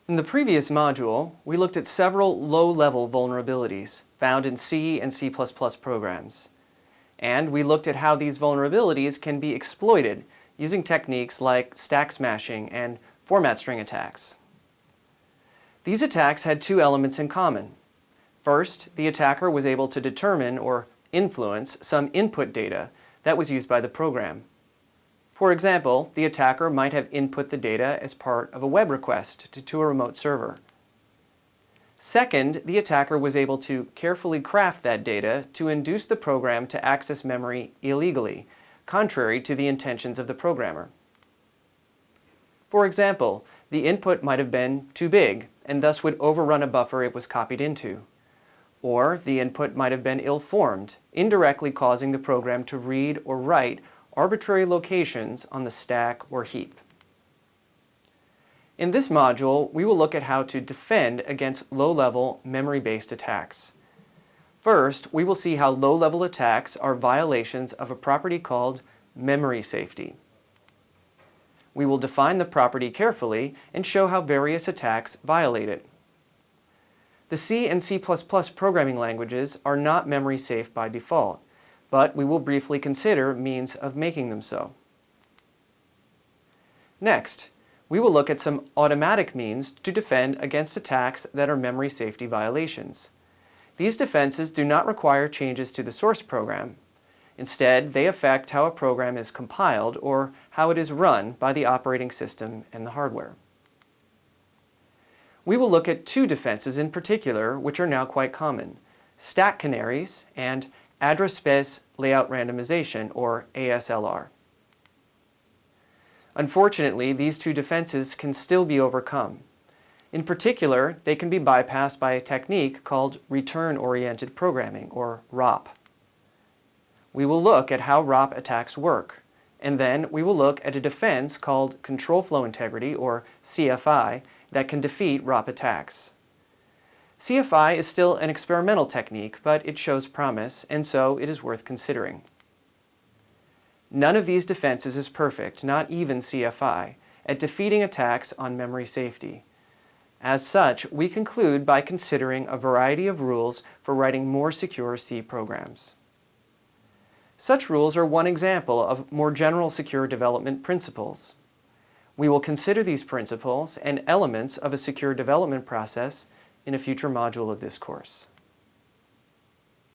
In the previous module, we looked at several low-level vulnerabilities found in C and C++ programs. And we looked at how these vulnerabilities can be exploited using techniques like stack smashing and format string attacks. These attacks had two elements in common. First, the attacker was able to determine or influence some input data that was used by the program. For example, the attacker might have input the data as part of a web request to a remote server. Second, the attacker was able to carefully craft that data to induce the program to access memory illegally, contrary to the intentions of the programmer. For example, the input might have been too big and thus would overrun a buffer it was copied into. Or the input might have been ill-formed, indirectly causing the program to read or write arbitrary locations on the stack or heap. In this module, we will look at how to defend against low-level memory-based attacks. First, we will see how low-level attacks are violations of a property called memory safety. We will define the property carefully and show how various attacks violate it. The C and C++ programming languages are not memory safe by default, but we will briefly consider means of making them so. Next, we will look at some automatic means to defend against attacks that are memory safety violations. These defenses do not require changes to the source program. Instead, they affect how a program is compiled or how it is run by the operating system and the hardware. We will look at two defenses in particular which are now quite common: stack canaries and address space layout randomization, or ASLR. Unfortunately, these two defenses can still be overcome. In particular, they can be bypassed by a technique called return-oriented programming, or ROP. We will look at how ROP attacks work, and then we will look at a defense called control flow integrity, or CFI, that can defeat ROP attacks. CFI is still an experimental technique, but it shows promise, and so it is worth considering. None of these defenses is perfect, not even CFI, at defeating attacks on memory safety. As such, we conclude by considering a variety of rules for writing more secure C programs. Such rules are one example of more general secure development principles. We will consider these principles and elements of a secure development process in a future module of this course.